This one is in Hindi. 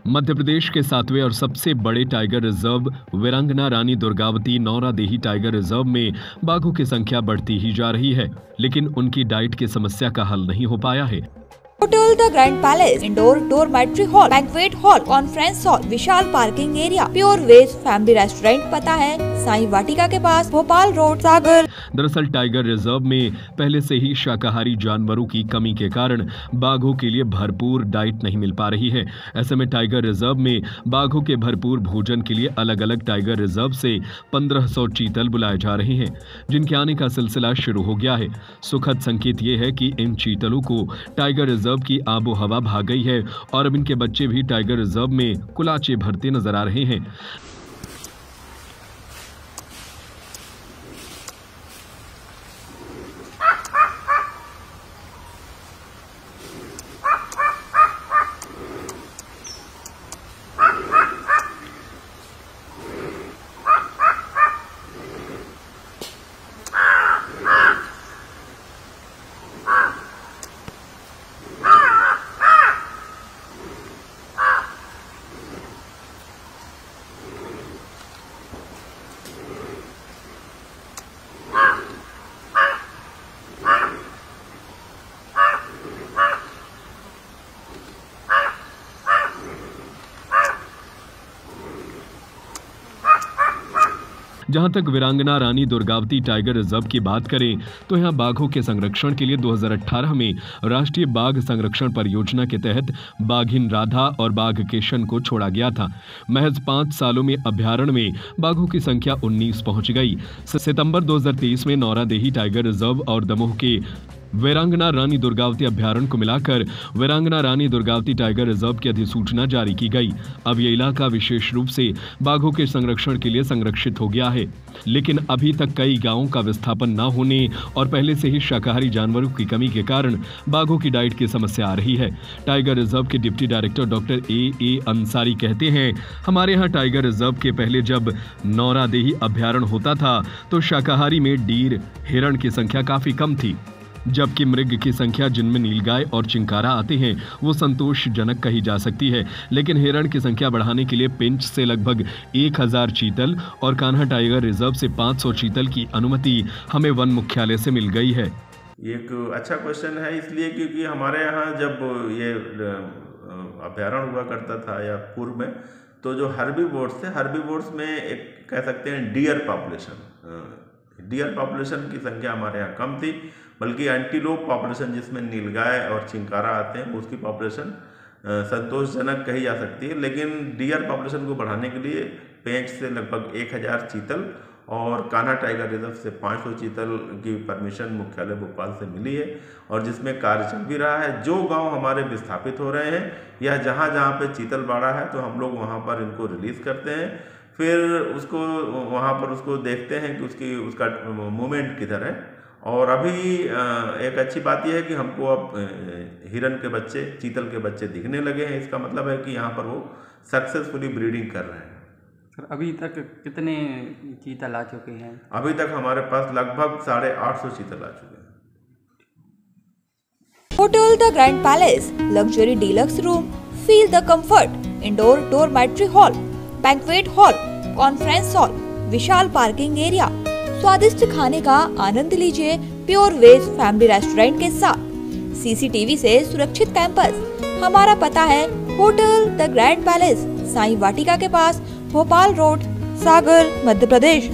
मध्य प्रदेश के 7वें और सबसे बड़े टाइगर रिजर्व वीरांगना रानी दुर्गावती नौरादेही टाइगर रिजर्व में बाघों की संख्या बढ़ती ही जा रही है, लेकिन उनकी डाइट की समस्या का हल नहीं हो पाया है। Hotel the grand palace, indoor dormitory hall, banquet hall, conference hall, विशाल parking area, pure veg family restaurant. पता है साईं वाटिका के पास, भोपाल रोड, सागर। दरअसल टाइगर रिजर्व में पहले से ही शाकाहारी जानवरों की कमी के कारण बाघों के लिए भरपूर डाइट नहीं मिल पा रही है। ऐसे में टाइगर रिजर्व में बाघों के भरपूर भोजन के लिए अलग अलग टाइगर रिजर्व से 1500 चीतल बुलाए जा रहे हैं, जिनके आने का सिलसिला शुरू हो गया है। सुखद संकेत ये है कि इन चीतलों को टाइगर रिजर्व की आबो हवा भाग गई है और अब इनके बच्चे भी टाइगर रिजर्व में कुलाचे भरते नजर आ रहे हैं। जहां तक वीरांगना रानी दुर्गावती टाइगर रिजर्व की बात करें तो यहां बाघों के संरक्षण के लिए 2018 में राष्ट्रीय बाघ संरक्षण परियोजना के तहत बाघिन राधा और बाघ केशन को छोड़ा गया था। महज 5 सालों में अभ्यारण्य में बाघों की संख्या 19 पहुंच गई। सितंबर 2023 में नौरादेही टाइगर रिजर्व और दमोह के वीरांगना रानी दुर्गावती अभ्यारण्य को मिलाकर वीरांगना रानी दुर्गावती टाइगर रिजर्व की अधिसूचना जारी की गई। अब ये इलाका विशेष रूप से बाघों के संरक्षण के लिए संरक्षित हो गया है, लेकिन अभी तक कई गांवों का विस्थापन न होने और पहले से ही शाकाहारी जानवरों की कमी के कारण बाघों की डाइट की समस्या आ रही है। टाइगर रिजर्व के deputy director doctor A Ansari कहते हैं, हमारे यहाँ टाइगर रिजर्व के पहले जब नौरादेही अभ्यारण्य होता था तो शाकाहारी में डीर, हिरण की संख्या काफी कम थी, जबकि मृग की संख्या जिनमें नीलगाय और चिंकारा आते हैं वो संतोषजनक कही जा सकती है। लेकिन हिरण की संख्या बढ़ाने के लिए पिंच से लगभग 1000 चीतल और कान्हा टाइगर रिजर्व से 500 चीतल की अनुमति हमें वन मुख्यालय से मिल गई है। ये एक अच्छा क्वेश्चन है, इसलिए क्योंकि हमारे यहाँ जब ये अभ्यारण्य हुआ करता था या पूर्व में, तो जो हर्बीवोर्स थे, हर्बीवोर्स में एक कह सकते हैं डियर पॉपुलेशन की संख्या हमारे यहाँ कम थी, बल्कि एंटीलोप पॉपुलेशन जिसमें नीलगाय और चिंकारा आते हैं उसकी पॉपुलेशन संतोषजनक कही जा सकती है। लेकिन डियर पॉपुलेशन को बढ़ाने के लिए पेंच से लगभग 1000 चीतल और कान्हा टाइगर रिजर्व से 500 चीतल की परमिशन मुख्यालय भोपाल से मिली है और जिसमें कार्य चल भी रहा है। जो गांव हमारे विस्थापित हो रहे हैं या जहां जहां पे चीतल बाड़ा है तो हम लोग वहां पर इनको रिलीज़ करते हैं, फिर उसको वहां पर उसको देखते हैं कि उसका मूवमेंट किधर है। और अभी एक अच्छी बात यह है कि हमको अब हिरन के बच्चे, चीतल के बच्चे दिखने लगे हैं। इसका मतलब है कि यहाँ पर वो सक्सेसफुली ब्रीडिंग कर रहे हैं। सर अभी तक कितने चीतल आ चुके हैं? अभी तक हमारे पास लगभग 850 चीतल आ चुके हैं। Hotel the grand palace, luxury deluxe room, feel the comfort, indoor dormitory hall, banquet hall, conference hall, विशाल पार्किंग एरिया, स्वादिष्ट खाने का आनंद लीजिए प्योर वेज फैमिली रेस्टोरेंट के साथ, CCTV से सुरक्षित कैंपस। हमारा पता है hotel the grand palace, Sai Vatika के पास, भोपाल रोड, सागर, मध्य प्रदेश।